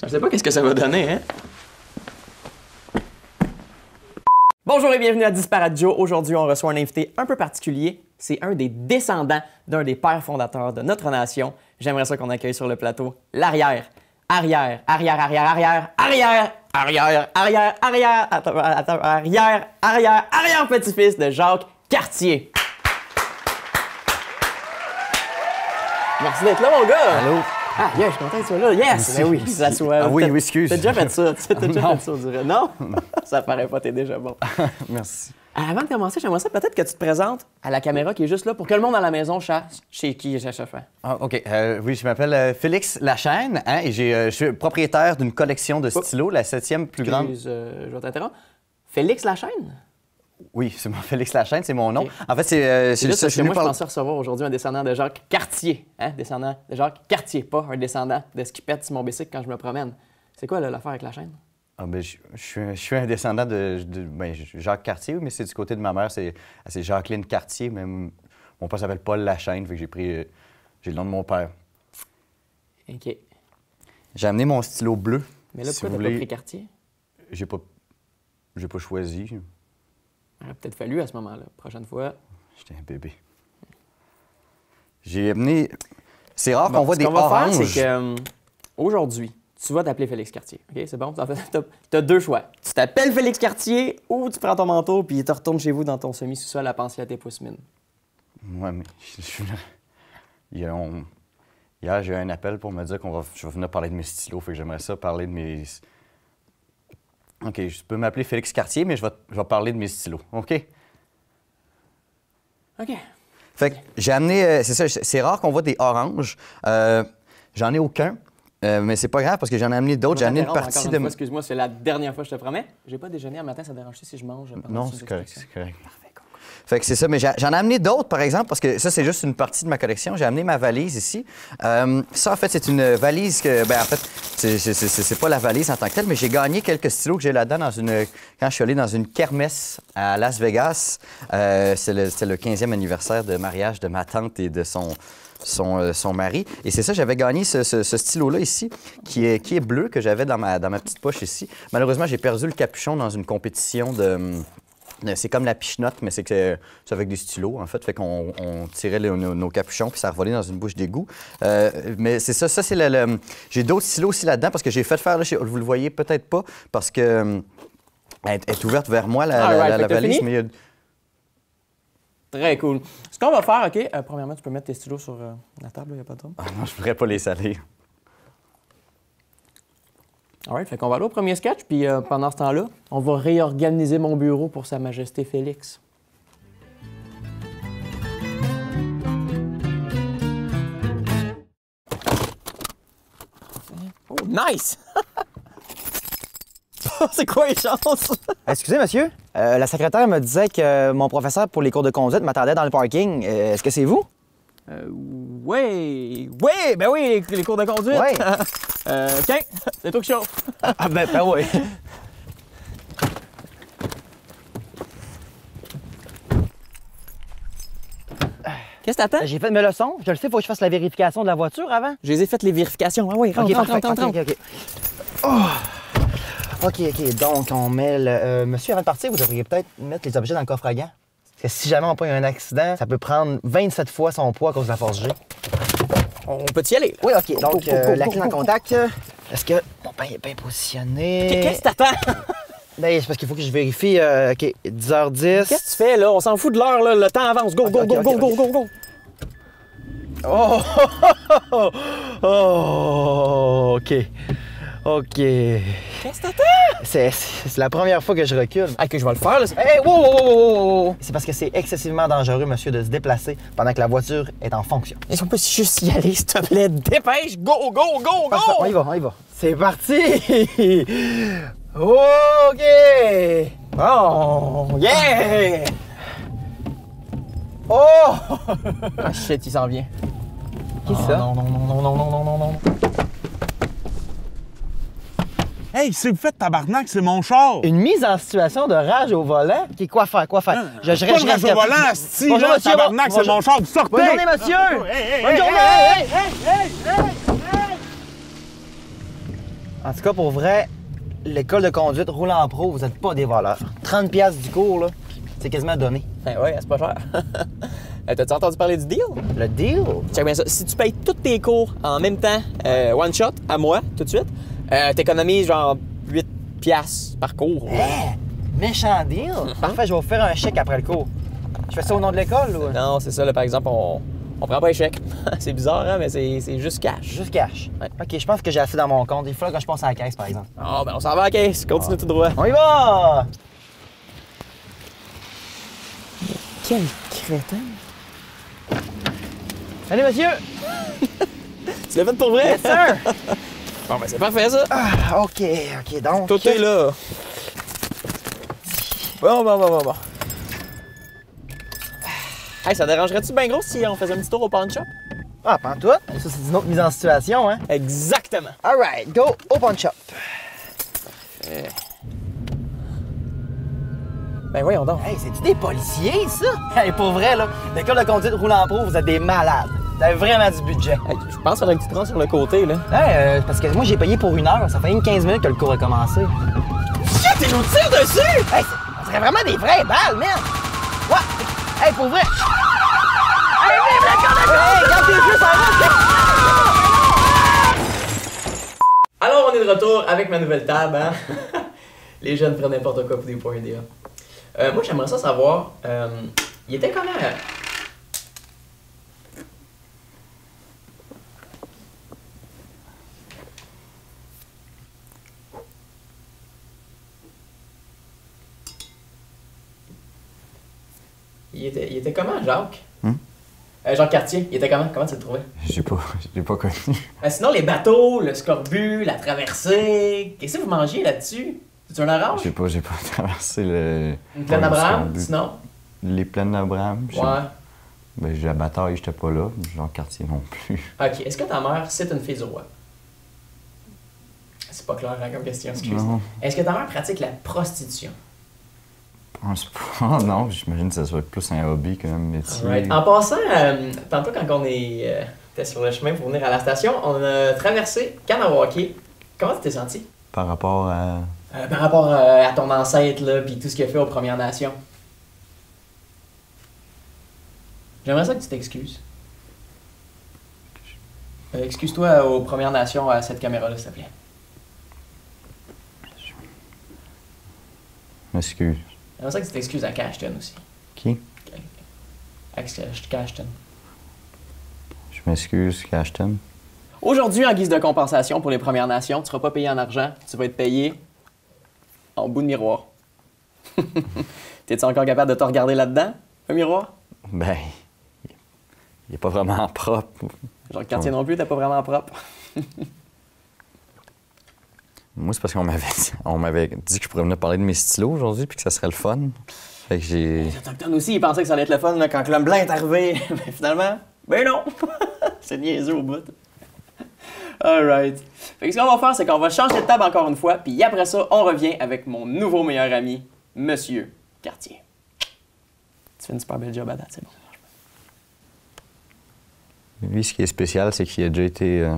Je sais pas qu'est-ce que ça va donner, hein? Bonjour et bienvenue à Disparate Joe. Aujourd'hui, on reçoit un invité un peu particulier. C'est un des descendants d'un des pères fondateurs de notre nation. J'aimerais ça qu'on accueille sur le plateau l'arrière, arrière, arrière, arrière, arrière, arrière, arrière, arrière, arrière, arrière, arrière, arrière petit-fils de Jacques Cartier. Merci d'être là, mon gars! Allô? Ah, yeah, je suis content que tu sois là. Yes! Ben oui, ça soit. Ah oui, oui, excuse. T'as déjà fait ça. T'as déjà fait ça, on dirait. Non? Ça paraît pas, t'es déjà bon. Merci. Avant de commencer, j'aimerais ça peut-être que tu te présentes à la caméra qui est juste là pour que le monde à la maison sache chez qui je fais. Ah, OK. Oui, je m'appelle Félix Lachaine hein, et je suis propriétaire d'une collection de stylos, la 7e plus grande. Je vais t'interrompre. Félix Lachaine? Oui, c'est mon Félix Lachaine, c'est mon nom. Okay. En fait, c'est juste parce que moi, je pensais recevoir aujourd'hui un descendant de Jacques Cartier. Hein? Descendant de Jacques Cartier, pas un descendant de ce qui pète sur mon bicycle quand je me promène. C'est quoi l'affaire avec Lachaine? Ah, ben, je suis un descendant de Jacques Cartier, mais c'est du côté de ma mère, c'est Jacqueline Cartier, mais mon père s'appelle Paul Lachaine, fait que j'ai le nom de mon père. OK. J'ai amené mon stylo bleu. Mais là, pourquoi t'as pas pris Cartier? J'ai pas choisi. Il aurait peut-être fallu à ce moment-là. Prochaine fois. J'étais un bébé. J'ai amené. C'est rare qu'on voit des oranges. Ce qu'on va faire, c'est que aujourd'hui, tu vas t'appeler Félix Cartier. OK, c'est bon? En fait, t'as deux choix. Tu t'appelles Félix Cartier ou tu prends ton manteau puis tu retournes chez vous dans ton semi-sous-sol à penser à tes pousse-mines. Ouais, mais hier, j'ai eu un appel pour me dire je vais venir parler de mes stylos. Fait que j'aimerais ça parler de mes. OK, je peux m'appeler Félix Cartier, mais je vais parler de mes stylos. OK? OK. Fait que j'ai amené. C'est ça, c'est rare qu'on voit des oranges. J'en ai aucun. Mais c'est pas grave parce que j'en ai amené d'autres. J'ai amené une partie de. Excuse-moi, c'est la dernière fois, je te promets. J'ai pas déjeuné un matin, ça dérange si je mange. Non, c'est correct. C'est correct. Fait que c'est ça, mais j'en ai amené d'autres, par exemple, parce que ça, c'est juste une partie de ma collection. J'ai amené ma valise ici. Ça, en fait, c'est une valise que, ben, en fait, c'est pas la valise en tant que telle, mais j'ai gagné quelques stylos que j'ai là-dedans quand je suis allé dans une kermesse à Las Vegas. C'était le 15e anniversaire de mariage de ma tante et de son mari. Et c'est ça, j'avais gagné ce stylo-là ici, qui est bleu, que j'avais dans ma petite poche ici. Malheureusement, j'ai perdu le capuchon dans une compétition de... C'est comme la pichenote, mais c'est avec des stylos, en fait. Fait qu'on tirait nos capuchons, puis ça revolait dans une bouche d'égout. Mais c'est ça, c'est J'ai d'autres stylos aussi là-dedans, parce que j'ai fait faire, là, vous le voyez peut-être pas, parce que elle est ouverte vers moi, la valise. Mais Très cool. Ce qu'on va faire, OK, premièrement, tu peux mettre tes stylos sur la table, il n'y a pas de trouble. Ah non, je ne voudrais pas les salir. All right, fait qu'on va aller au premier sketch, puis pendant ce temps-là, on va réorganiser mon bureau pour Sa Majesté Félix. Oh, nice! C'est quoi les chances? Excusez, monsieur. La secrétaire me disait que mon professeur pour les cours de conduite m'attendait dans le parking. Est-ce que c'est vous? Oui! Oui! Ben oui, les cours de conduite! Oui! Tiens, c'est toi qui chauffe! Ah, ben oui! Qu'est-ce que t'attends? J'ai fait mes leçons. Je le sais, il faut que je fasse la vérification de la voiture avant. Je les ai faites les vérifications. Ah oui, rentre. OK. Oh. OK. Donc, on met le... monsieur, avant de partir, vous devriez peut-être mettre les objets dans le coffre à gants. Parce que si jamais on a un accident, ça peut prendre 27 fois son poids à cause de la force G. On peut y aller. Oui, OK. Donc, la clé en contact, est-ce que mon pain est bien positionné? Qu'est-ce que t'attends? Ben, c'est parce qu'il faut que je vérifie. OK, 10h10. Qu'est-ce que tu fais, là? On s'en fout de l'heure, là. Le temps avance. Go. Oh, OK. Qu'est-ce que t'attends? C'est la première fois que je recule. OK, je vais le faire, là. Hey, wow! C'est parce que c'est excessivement dangereux, monsieur, de se déplacer pendant que la voiture est en fonction. Est-ce qu'on peut juste y aller, s'il te plaît? Dépêche! Go! On y va. C'est parti! OK! Oh! Yeah! Oh! Ah, shit, il s'en vient. Qui c'est ça? Non. Hey, c'est vous faites tabarnak, c'est mon char! Une mise en situation de rage au volant? OK, quoi faire? Pas de rage au volant, asti, Bonjour, là, monsieur, tabarnak, c'est mon char, vous sortez! Bonne journée, monsieur! Hey! Bonne journée! En tout cas, pour vrai, l'école de conduite roulant pro, vous êtes pas des voleurs. 30$ du cours, là, c'est quasiment donné. Ben ouais, c'est pas cher. T'as-tu entendu parler du deal? Le deal? Check bien ça. Si tu payes tous tes cours en même temps, one shot, à moi, tout de suite, t'économises genre 8$ par cours. Méchant deal! Parfait, je vais vous faire un chèque après le cours. Je fais ça au nom de l'école, ou? Non, c'est ça, là, par exemple, on prend pas les chèques. C'est bizarre, hein, mais c'est juste cash. Juste cash. Ouais. OK, je pense que j'ai assez dans mon compte. Il faut que je pense à la caisse, par exemple. Ah, ben on s'en va à la caisse. Continue tout droit. On y va! Quel crétin! Allez, monsieur! Tu l'as fait pour vrai? Yes, sir! Bon, ben c'est parfait, ça. Ah, OK, donc... Tout est là. Bon. Hey, ça dérangerait-tu bien gros si on faisait un petit tour au pawn shop? Ah, pas en tout. Ça, c'est une autre mise en situation, hein? Exactement. All right, go au pawn shop. Ben voyons donc. Hey, c'est-tu des policiers, ça? Hey, pour vrai, là, l'école de conduite roulant pro, vous êtes des malades. Vous avez vraiment du budget. Hey, je pense qu'il y aurait que tu te rends sur le côté, là. Hey, parce que moi, j'ai payé pour 1 heure. Ça fait une 15 minutes que le cours a commencé. Shit, il nous tire dessus! Hey, on serait vraiment des vraies balles, man! Ouais! Hey, pour vrai! Hey, vive l'école de conduite! Hey, regarde tes yeux, ça va! Alors, on est de retour avec ma nouvelle table, hein? Les jeunes prennent n'importe quoi pour des points DA. Moi, j'aimerais ça savoir, il était comment? Il était comment, Jacques? Jacques Cartier, il était comment? Comment tu le trouvais? Je l'ai pas connu. Sinon, les bateaux, le scorbut, la traversée, qu'est-ce que vous mangez là-dessus? C'est un orange? J'ai pas traversé le... Une plaine d'Abraham, sinon? Les plaines d'Abraham? Ouais. Ben, la bataille, j'étais pas là. Jean Cartier non plus. Ok, est-ce que ta mère, c'est une fille du roi? C'est pas clair hein, comme question, excuse. Non. Est-ce que ta mère pratique la prostitution? Je pense pas. Non, j'imagine que ça soit plus un hobby qu'un métier. Alright. En passant, tantôt quand on était sur le chemin pour venir à la station, on a traversé Kanawake. Comment tu t'es senti? Par rapport à... Par rapport à ton ancêtre, là, puis tout ce qu'il a fait aux Premières Nations. J'aimerais ça que tu t'excuses. Excuse-toi aux Premières Nations à cette caméra-là, s'il te plaît. M'excuse. J'aimerais ça que tu t'excuses à Cashton aussi. Qui? À Cashton. Je m'excuse, Cashton. Aujourd'hui, en guise de compensation pour les Premières Nations, tu ne seras pas payé en argent, tu vas être payé en bout de miroir. T'es-tu encore capable de te regarder là-dedans, un miroir? Ben, il est pas vraiment propre. Genre le quartier non plus, t'es pas vraiment propre. Moi, c'est parce qu'on m'avait dit que je pourrais venir parler de mes stylos aujourd'hui puis que ça serait le fun. Fait que j'ai... Les Autochtones aussi, ils pensaient que ça allait être le fun là, quand l'homme blanc est arrivé. Mais finalement, ben non! C'est niaiseux au bout. Alright. Fait que ce qu'on va faire, c'est qu'on va changer de table encore une fois, puis après ça, on revient avec mon nouveau meilleur ami, Monsieur Cartier. Tu fais une super belle job à date, c'est bon. Lui, ce qui est spécial, c'est qu'il a déjà été...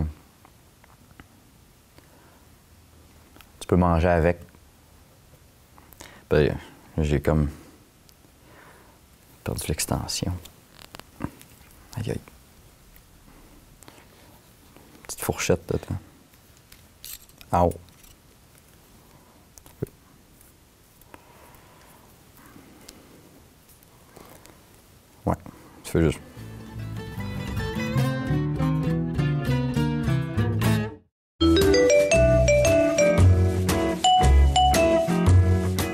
Tu peux manger avec. Ben, j'ai comme perdu l'extension. Aïe aïe. Petite fourchette dedans. Au. Ouais, tu fais juste.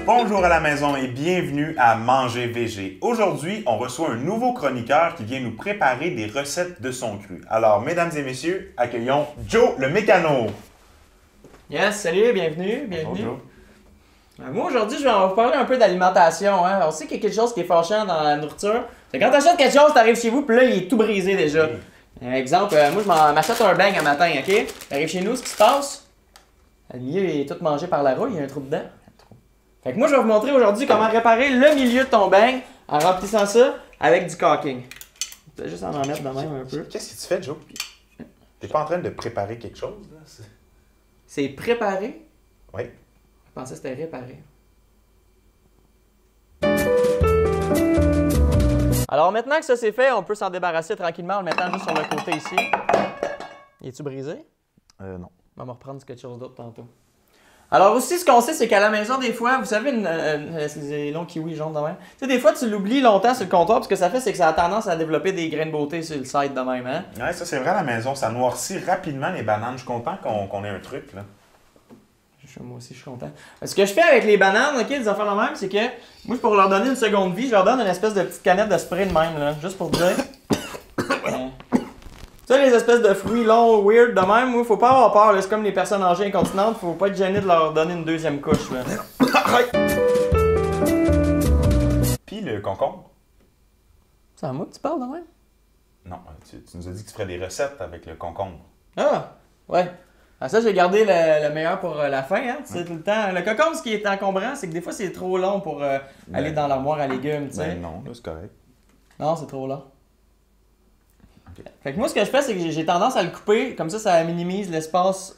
Bonjour à la maison et bienvenue à Manger VG. Aujourd'hui, on reçoit un nouveau chroniqueur qui vient nous préparer des recettes de son cru. Alors, mesdames et messieurs, accueillons Joe le mécano. Yes, salut, bienvenue. Bonjour. Moi, aujourd'hui, je vais vous parler un peu d'alimentation. Hein. On sait qu'il y a quelque chose qui est fâchant dans la nourriture. C'est quand t'achètes quelque chose, t'arrives chez vous, puis là, il est tout brisé déjà. Exemple, moi, je m'achète un bang un matin, OK? J'arrive chez nous, ce qui se passe, le milieu est tout mangé par la rouille, il y a un trou dedans. Fait que moi, je vais vous montrer aujourd'hui comment réparer le milieu de ton bang en remplissant ça avec du caulking. Tu vas juste en mettre de même un peu. Qu'est-ce que tu fais, Joe? T'es pas en train de préparer quelque chose, là? C'est préparé? Oui. Je pensais que c'était réparé. Alors maintenant que ça c'est fait, on peut s'en débarrasser tranquillement en le mettant juste sur le côté ici. Es-tu brisé? Non. On va reprendre quelque chose d'autre tantôt. Alors aussi, ce qu'on sait, c'est qu'à la maison, des fois, vous savez, les longs kiwis jaunes de même. Tu sais, des fois, tu l'oublies longtemps sur le comptoir, parce que ça fait, c'est que ça a tendance à développer des grains de beauté sur le side de même, hein? Ouais, ça c'est vrai à la maison, ça noircit rapidement les bananes. Je suis content qu'on ait un truc, là. Moi aussi, je suis content. Ce que je fais avec les bananes, ok, des affaires de même, c'est que moi, pour leur donner une seconde vie, je leur donne une espèce de petite canette de spray de même, là, juste pour dire. Tu sais, les espèces de fruits longs, weird de même, moi, faut pas avoir peur, là. C'est comme les personnes âgées incontinentes, faut pas être gêné de leur donner une deuxième couche, là. Puis le concombre? C'est à moi que tu parles de même? Non, tu nous as dit que tu ferais des recettes avec le concombre. Ah, ouais. Ah, ça, j'ai gardé le meilleur pour la fin, hein. C'est tout le temps. Le concombre, ce qui est encombrant, c'est que des fois, c'est trop long pour aller dans l'armoire à légumes, tu sais. Ben non, là, c'est correct. Non, c'est trop long. Ok. Fait que moi, ce que je fais, c'est que j'ai tendance à le couper, comme ça minimise l'espace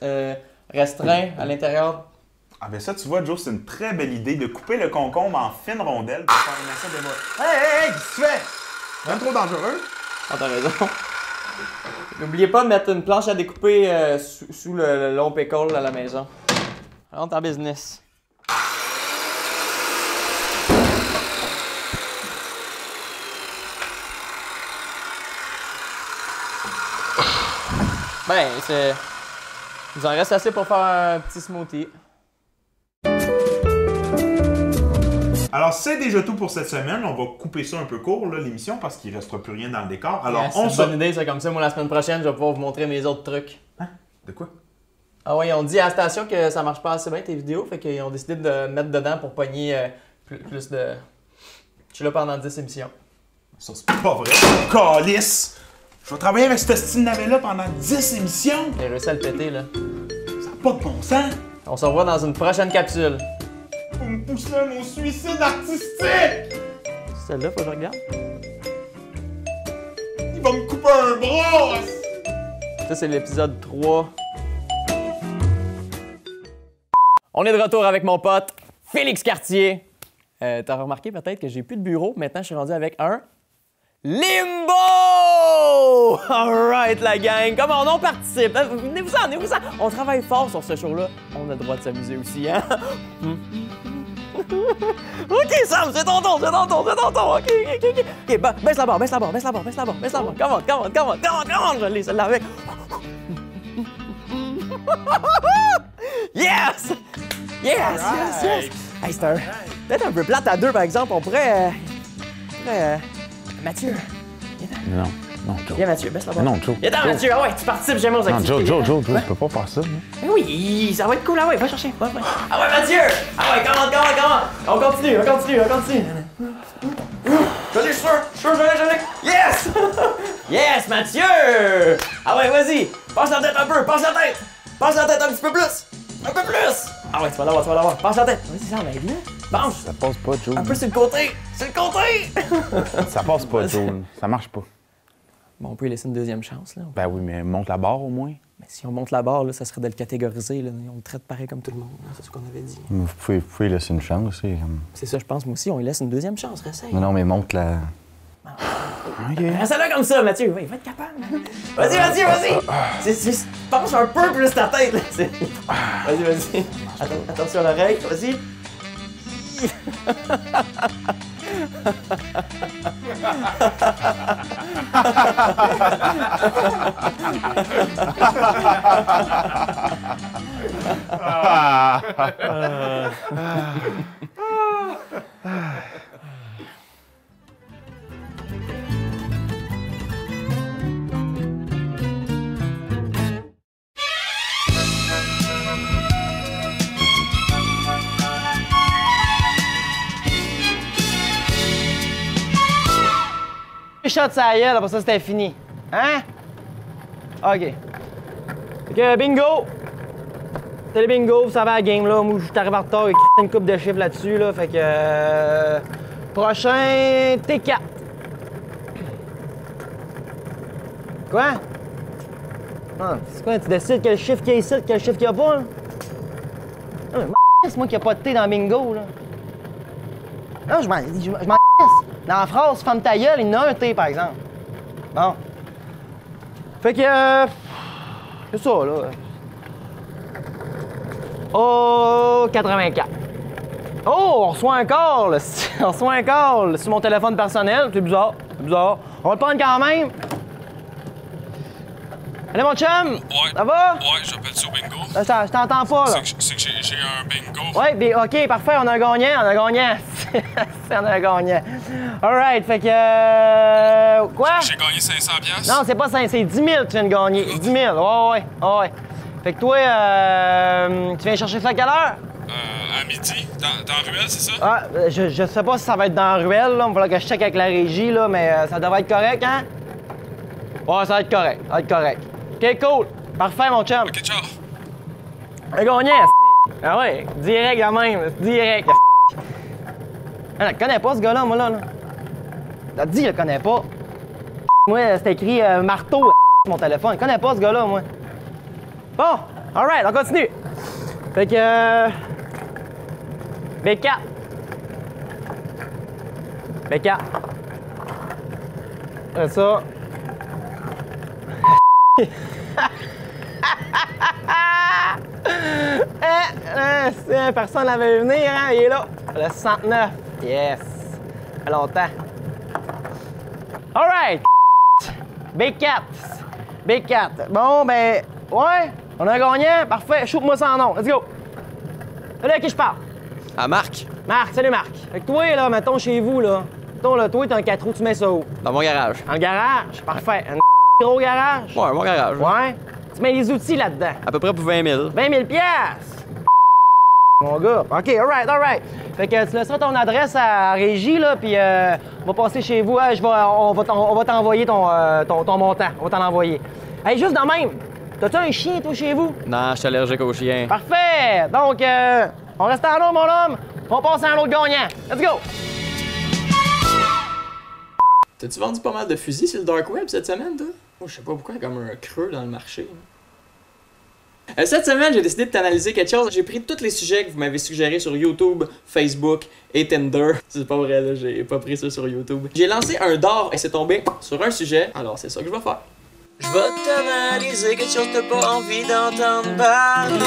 restreint à l'intérieur. Ah ben ça, tu vois, Joe, c'est une très belle idée de couper le concombre en fines rondelles pour faire une assiette de bois. Hey, qu'est-ce que tu fais? Même trop dangereux. Ah, t'as raison. N'oubliez pas de mettre une planche à découper sous le long pickle à la maison. Alors, t'es en business. Ben, c'est... Il nous en reste assez pour faire un petit smoothie. Alors, c'est déjà tout pour cette semaine. On va couper ça un peu court, là, l'émission, parce qu'il ne restera plus rien dans le décor. Alors, Yeah, on c'est une bonne idée, ça, comme ça. Moi, la semaine prochaine, je vais pouvoir vous montrer mes autres trucs. Hein? De quoi? Ah ouais, ils ont dit à la station que ça marche pas assez bien tes vidéos, fait qu'ils ont décidé de mettre dedans pour pogner plus de... Je suis là pendant 10 émissions. Ça, c'est pas vrai. Calice! Je vais travailler avec ce style navet-là pendant 10 émissions. J'ai réussi à le péter, là. Ça n'a pas de bon sens. On se revoit dans une prochaine capsule. Vous me poussez à mon suicide artistique! Celle-là, faut que je regarde. Il va me couper un bras! Ça, c'est l'épisode 3. On est de retour avec mon pote, Félix Cartier. T'as remarqué peut-être que j'ai plus de bureau. Maintenant, je suis rendu avec un... Limbo! Alright, la gang! Comment on participe? Venez-vous-en, venez-vous-en! On travaille fort sur ce show-là. On a le droit de s'amuser aussi, hein? OK, Sam, c'est ton tour, c'est ton tour, c'est ton tour. OK, baisse la barre, baisse la barre, baisse la barre, baisse la barre, baisse la barre. Come on, je l'ai, celle-là avec. Yes! Yes! Hey, c'est peut-être un peu plate à deux, par exemple. On pourrait... Mathieu. Non, Joe. Viens, Mathieu, baisse la barre. Non, Joe. Viens, Mathieu, ah ouais, tu participes jamais aux Non, activités. Joe, tu peux pas faire ça. Ben oui, ça va être cool, ah ouais, va chercher. Va. Ah ouais, Mathieu! Ah ouais, comment? On continue. Je l'ai, je l'ai. Yes! Yes, Mathieu! Ah ouais, vas-y, passe la tête un peu, passe la tête un petit peu plus. Un peu plus! Ah ouais, tu vas l'avoir, passe la tête. Vas-y, ça, aide-le. Penche. Ça passe pas, Joe. Un peu sur le côté. Ça passe pas, Joe. Ça marche pas. Bon, on peut lui laisser une deuxième chance, là. Ben oui, mais monte la barre au moins. Mais si on monte la barre, là, ça serait de le catégoriser. Là. On le traite pareil comme tout le monde. Là. C'est ce qu'on avait dit. Vous pouvez laisser une chance. C'est ça, je pense. Moi aussi, on lui laisse une deuxième chance. Réessaye. Non, mais monte la... Reste là comme ça, Mathieu. Ouais, il va être capable. Vas-y. Penche un peu plus ta tête. Là. Vas-y. Attention à l'oreille. Vas-y. Shot ça gueule, après ça c'était fini. Hein? OK. Fait que bingo! C'était le bingo, vous savez la game là. Moi je suis arrivé en retard, il y a une coupe de chiffres là-dessus là. Fait que. Prochain T4. Quoi? Ah, c'est quoi, tu décides quel chiffre qu'il y a ici, quel chiffre qu'il y a pas, là? Ah, mais c'est moi qui a pas de thé dans bingo, là. Non, je m'en dans la phrase « Femme ta gueule », il y en a un thé, par exemple. Bon. Fait que... c'est ça, là. Oh, 84. Oh, on reçoit un call, là. On reçoit un call sur mon téléphone personnel. C'est bizarre, c'est bizarre. On va le prendre quand même. Allez, mon chum! Ouais. Ça va? Ouais, j'appelle ça au bingo. Je t'entends pas, là. C'est que j'ai un bingo. Ouais, bien, OK, parfait, on a un gagnant, on a un gagnant. On a un gagnant. All right, fait que... quoi? J'ai gagné 500 piastres. Non, c'est pas 5, c'est 10 000 que tu viens de gagner. 10 000, ouais. Fait que toi, tu viens chercher ça à quelle heure? À midi, dans la ruelle, c'est ça? Ah, je sais pas si ça va être dans la ruelle, là. Il va falloir que je check avec la régie, là, mais ça devrait être correct, hein? Ouais, ça va être correct, OK, cool. Parfait, mon chum. OK, ciao. Un gagnant, c***. Ah ouais, direct quand même, direct. Je le connais pas, ce gars-là, moi, là. T'as dit, je le connais pas. Moi, c'est écrit marteau sur mon téléphone. Je connais pas, ce gars-là, moi. Bon, alright, on continue. Fait que... B4. B4. C'est ça. Personne l'avait vu venir, hein? Il est là. Le 69. Yes. Ça fait longtemps. Alright. B4. B4. Bon, ben, ouais. On a un gagnant. Parfait. Shoot-moi sans nom. Let's go. Salut, à qui je parle? À Marc, Marc. Salut, Marc. Fait que toi, là, mettons chez vous, là. Mettons, là, toi, t'as un 4 roues, tu mets ça où? dans mon garage. Dans le garage. Parfait. Un gros garage. Ouais, mon garage. Ouais. Tu mets les outils là-dedans. À peu près pour 20 000. 20 000 piastres! Mon gars. OK, alright. Fait que tu laisseras ton adresse à la régie, là, puis on va passer chez vous. On va t'envoyer ton montant. On va t'en envoyer. Hey, juste de même, t'as-tu un chien, toi, chez vous? Non, je suis allergique aux chiens. Parfait! Donc, on reste en là, mon homme. On passe à un autre gagnant. Let's go! T'as-tu vendu pas mal de fusils sur le Dark Web cette semaine, toi? Moi, je sais pas pourquoi, il y a comme un creux dans le marché. Cette semaine, j'ai décidé de t'analyser quelque chose. J'ai pris tous les sujets que vous m'avez suggérés sur YouTube, Facebook et Tinder. C'est pas vrai, là, j'ai pas pris ça sur YouTube. J'ai lancé un d'or et c'est tombé sur un sujet. Alors, c'est ça que je vais faire. Je vais t'analyser quelque chose que t'as pas envie d'entendre parler.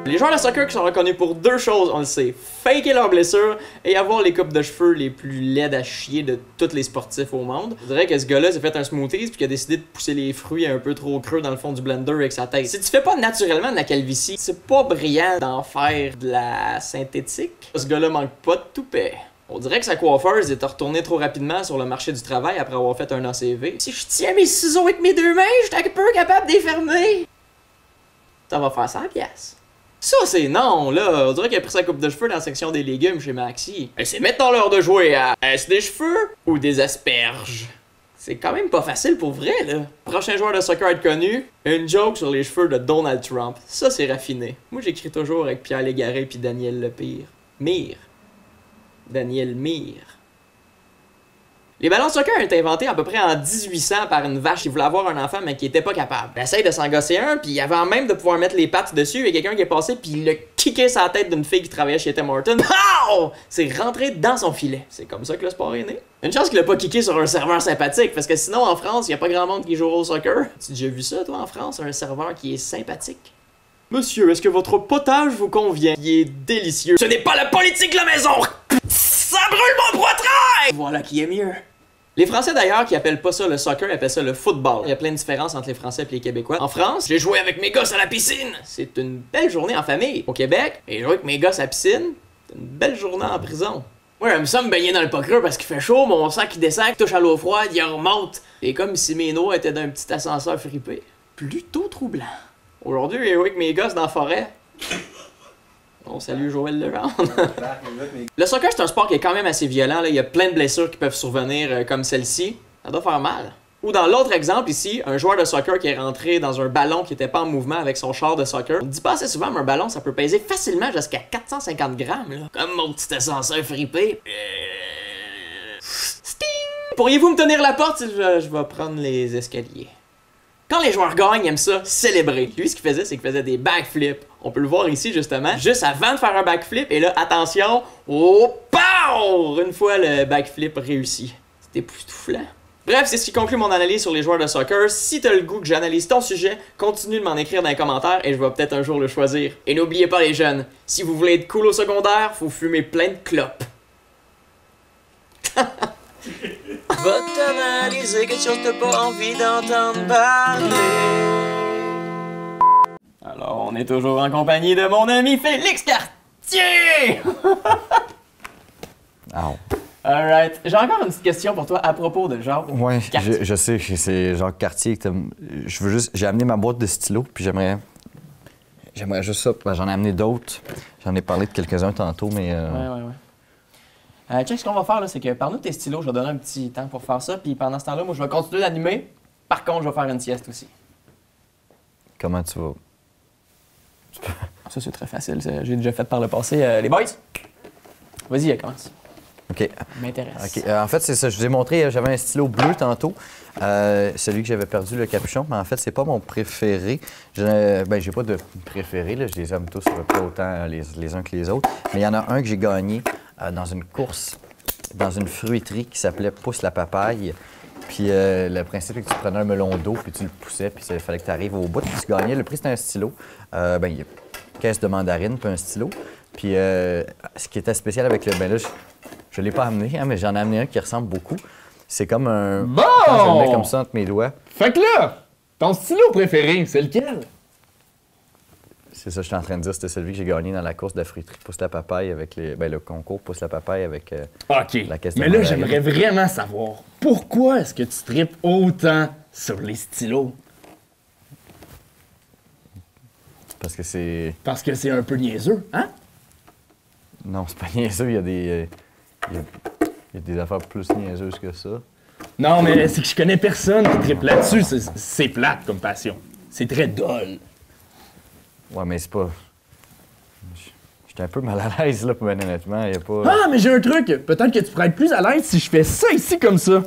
Les joueurs de soccer qui sont reconnus pour deux choses, on le sait, faker leurs blessures et avoir les coupes de cheveux les plus laides à chier de tous les sportifs au monde. Je dirais que ce gars-là s'est fait un smoothies puis qu'il a décidé de pousser les fruits un peu trop creux dans le fond du blender avec sa tête. Si tu fais pas naturellement de la calvitie, c'est pas brillant d'en faire de la synthétique. Ce gars-là manque pas de toupet. On dirait que sa coiffeuse est retournée trop rapidement sur le marché du travail après avoir fait un ACV. Si je tiens mes ciseaux avec mes deux mains, je suis un peu capable de les fermer. Ça va faire 100 piastres. Ça, c'est non, là. On dirait qu'il a pris sa coupe de cheveux dans la section des légumes chez Maxi. C'est maintenant l'heure de jouer à est-ce des cheveux ou des asperges? C'est quand même pas facile pour vrai, là. Prochain joueur de soccer à être connu, une joke sur les cheveux de Donald Trump. Ça, c'est raffiné. Moi, j'écris toujours avec Pierre Légaré puis Daniel Lepire. Daniel Mire. Les ballons de soccer ont été inventés à peu près en 1800 par une vache qui voulait avoir un enfant mais qui était pas capable. Elle essaye de s'engosser un, puis avant même de pouvoir mettre les pattes dessus, il y a quelqu'un qui est passé puis il a kické sa tête d'une fille qui travaillait chez Tim Hortons. Pow! C'est rentré dans son filet. C'est comme ça que le sport est né. Une chance qu'il l'a pas kické sur un serveur sympathique, parce que sinon en France, il y a pas grand monde qui joue au soccer. Tu as déjà vu ça, toi, en France, un serveur qui est sympathique? Monsieur, est-ce que votre potage vous convient? Il est délicieux. Ce n'est pas la politique de la maison! Ça brûle mon poitrail! Voilà qui est mieux. Les Français d'ailleurs qui appellent pas ça le soccer, appellent ça le football. Il y a plein de différences entre les Français et les Québécois. En France, j'ai joué avec mes gosses à la piscine. C'est une belle journée en famille. Au Québec, j'ai joué avec mes gosses à la piscine. C'est une belle journée en prison. Moi, j'aime ça me baigner dans le pas creux parce qu'il fait chaud, mon sang qui descend, qui touche à l'eau froide, il remonte. C'est comme si mes noix étaient d'un petit ascenseur fripé. Plutôt troublant. Aujourd'hui, j'ai joué avec mes gosses dans la forêt. On salue Joël Legendre. Le soccer, c'est un sport qui est quand même assez violent. Là. Il y a plein de blessures qui peuvent survenir comme celle-ci. Ça doit faire mal. Ou dans l'autre exemple ici, un joueur de soccer qui est rentré dans un ballon qui était pas en mouvement avec son char de soccer. On dit pas assez souvent, mais un ballon, ça peut peser facilement jusqu'à 450 grammes. Là. Comme mon petit ascenseur fripé. Sting! Pourriez-vous me tenir la porte? Je vais prendre les escaliers. Quand les joueurs gagnent, ils aiment ça célébrer. Lui, ce qu'il faisait, c'est qu'il faisait des backflips. On peut le voir ici, justement, juste avant de faire un backflip. Et là, attention, oh, pow! Une fois le backflip réussi. C'était époustouflant. Bref, c'est ce qui conclut mon analyse sur les joueurs de soccer. Si t'as le goût que j'analyse ton sujet, continue de m'en écrire dans les commentaires et je vais peut-être un jour le choisir. Et n'oubliez pas les jeunes, si vous voulez être cool au secondaire, faut fumer plein de clopes. Va t'analyser quelque chose que t'as pas envie d'entendre parler. Alors, on est toujours en compagnie de mon ami Félix Cartier! Alright. J'ai encore une petite question pour toi à propos de Jacques. Ouais, je sais que c'est Jacques Cartier. J'ai amené ma boîte de stylos, puis j'aimerais juste ça. J'en ai amené d'autres. J'en ai parlé de quelques-uns tantôt, mais. Ouais. Check, ce qu'on va faire, là, c'est que par nous tes stylos, je vais donner un petit temps pour faire ça, puis pendant ce temps-là, moi, je vais continuer d'animer. Par contre, je vais faire une sieste aussi. Comment tu vas? Ça, c'est très facile. J'ai déjà fait par le passé. Les boys, vas-y, commence. OK. M'intéresse. OK. En fait, c'est ça. Je vous ai montré, j'avais un stylo bleu tantôt. Celui que j'avais perdu, le capuchon. Mais en fait, c'est pas mon préféré. J'ai pas de préféré. Là. Je les aime tous, pas autant les uns que les autres. Mais il y en a un que j'ai gagné dans une course, dans une fruiterie qui s'appelait Pousse la papaye. Puis le principe est que tu prenais un melon d'eau, puis tu le poussais, puis il fallait que tu arrives au bout, puis tu gagnais. Le prix, c'était un stylo. Il y a une caisse de mandarine, puis un stylo. Puis ce qui était spécial avec le... Ben là, je l'ai pas amené, hein, mais j'en ai amené un qui ressemble beaucoup. C'est comme un... Bon! Quand je le mets comme ça entre mes doigts. Fait que là, ton stylo préféré, c'est lequel? C'est ça que je suis en train de dire. C'était celui que j'ai gagné dans la course de la fruiterie Pousse la papaye avec le concours Pousse la papaye avec la caisse de Mais là, mandarine. j'aimerais vraiment savoir, pourquoi est-ce que tu tripes autant sur les stylos? Parce que c'est... Parce que c'est un peu niaiseux, hein? Non, c'est pas niaiseux. Il y a des affaires plus niaiseuses que ça. Non, mais c'est que je connais personne qui tripe là-dessus. C'est plate comme passion. C'est très dole. Ouais, mais c'est pas... J'étais un peu mal à l'aise, là, pour bien honnêtement. Il y a pas... Ah, mais j'ai un truc! Peut-être que tu pourrais être plus à l'aise si je fais ça ici comme ça.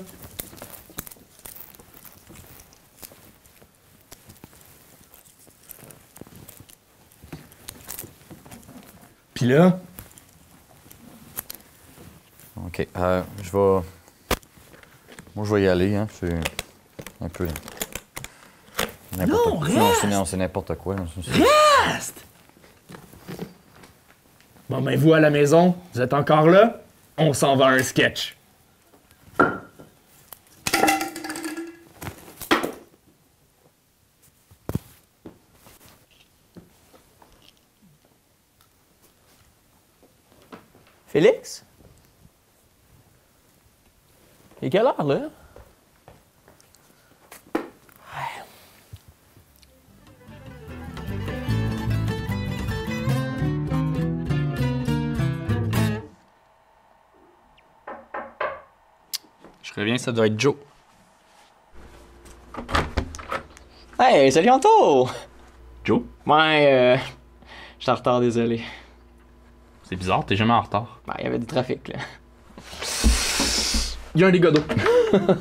Puis là... OK. Je vais... Moi, je vais y aller, hein. C'est un peu... Non, reste! Non, c'est n'importe quoi. Reste! Bon, ben, vous à la maison, vous êtes encore là? On s'en va à un sketch. Félix? Il est quelle heure, là? Je reviens, ça doit être Joe. Hey, salut Anto! Joe? Ouais, je suis en retard, désolé. C'est bizarre, t'es jamais en retard. Ben, il y avait du trafic, là. Il y a un dégât d'eau.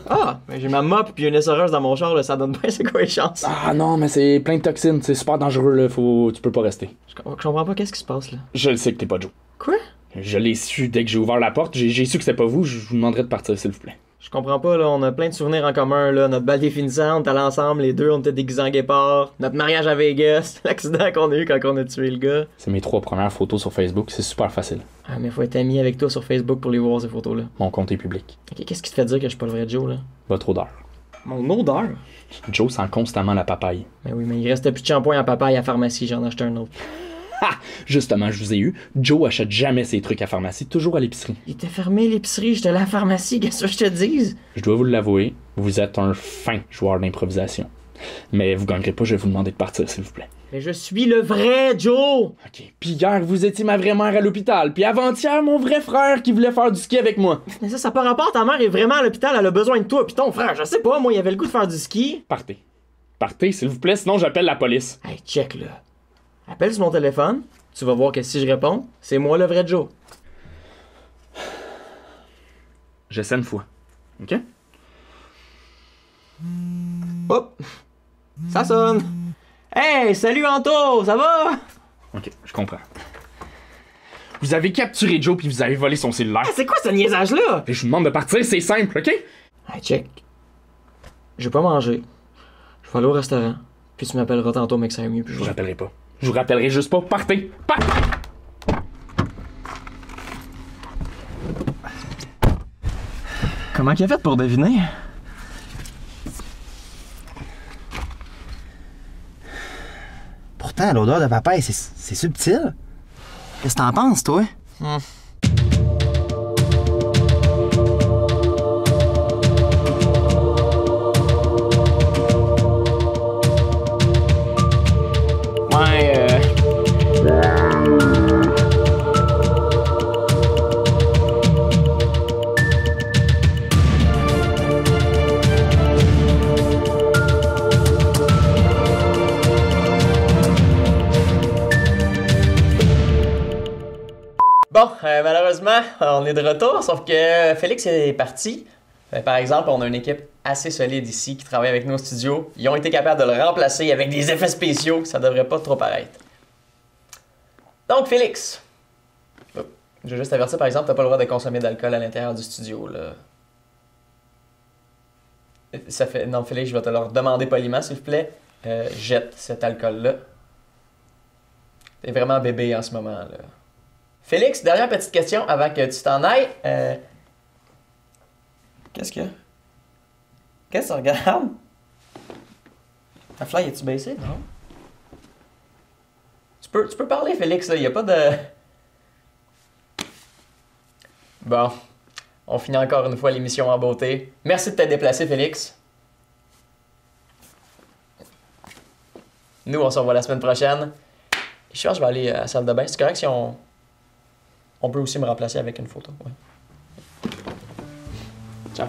Ah, ben j'ai ma mop puis une essoreuse dans mon char, là, ça donne bien c'est quoi les chances? Ah non, mais c'est plein de toxines, c'est super dangereux, là. Tu peux pas rester. Je comprends pas qu'est-ce qui se passe, là. Je le sais que t'es pas Joe. Quoi? Je l'ai su dès que j'ai ouvert la porte. J'ai su que c'était pas vous. Je vous demanderai de partir, s'il vous plaît. Je comprends pas, là, on a plein de souvenirs en commun, là. Notre balle définissante, on était ensemble, les deux, on était déguisés en guépard. Notre mariage à Vegas, l'accident qu'on a eu quand on a tué le gars. C'est mes 3 premières photos sur Facebook. C'est super facile. Ah, mais faut être ami avec toi sur Facebook pour les voir, ces photos-là. Mon compte est public. Ok, qu'est-ce qui te fait dire que je suis pas le vrai Joe, là? Votre odeur. Mon odeur? Joe sent constamment la papaye. Mais oui, mais il reste plus de shampoing à papaye à la pharmacie, j'en ai acheté un autre. Ha! Justement, je vous ai eu. Joe achète jamais ses trucs à pharmacie, toujours à l'épicerie. Il était fermé l'épicerie, j'étais à la pharmacie, qu'est-ce que je te dise? Je dois vous l'avouer, vous êtes un fin joueur d'improvisation. Mais vous gagnerez pas, je vais vous demander de partir, s'il vous plaît. Mais je suis le vrai Joe! Ok. Puis hier, vous étiez ma vraie mère à l'hôpital. Puis avant-hier, mon vrai frère qui voulait faire du ski avec moi. Mais ça n'a pas rapport, ta mère est vraiment à l'hôpital, elle a besoin de toi, puis ton frère, je sais pas, moi, il avait le goût de faire du ski. Partez. Partez, s'il vous plaît, sinon j'appelle la police. Hey, check, là. Appelle sur mon téléphone, tu vas voir que si je réponds, c'est moi le vrai Joe. J'essaie une fois. OK? Hop! Ça sonne! Hey, salut Anto, ça va? Ok, je comprends. Vous avez capturé Joe puis vous avez volé son cellulaire. Ah, c'est quoi ce niaisage-là? Et je vous demande de partir, c'est simple, ok? Hey, check. Je vais pas manger. Je vais aller au restaurant. Puis tu m'appelleras tantôt, mec, ça va mieux. Puis Je vous rappellerai pas. Je vous rappellerai juste pas. Partez! Partez! Comment qu'il a fait pour deviner? Pourtant, l'odeur de papaye, c'est subtil. Qu'est-ce que t'en penses, toi? Bon, malheureusement, on est de retour, sauf que Félix est parti. Par exemple, on a une équipe assez solide ici qui travaille avec nos studios. Ils ont été capables de le remplacer avec des effets spéciaux, ça devrait pas trop paraître. Donc, Félix, je veux juste avertir, par exemple, t'as pas le droit de consommer d'alcool à l'intérieur du studio, là. Ça fait... Non, Félix, je vais te le demander poliment, s'il vous plaît. Jette cet alcool-là. T'es vraiment bébé en ce moment, là. Félix, dernière petite question avant que tu t'en ailles. Qu'est-ce qu'il y a? Qu'est-ce que tu regardes? Ta fly, es-tu baissé? Non? Tu peux parler, Félix, là. Il n'y a pas de... Bon. On finit encore une fois l'émission en beauté. Merci de t'être déplacé, Félix. Nous, on se revoit la semaine prochaine. Je pense que je vais aller à la salle de bain. C'est correct si on peut aussi me remplacer avec une photo. Ouais. Ciao.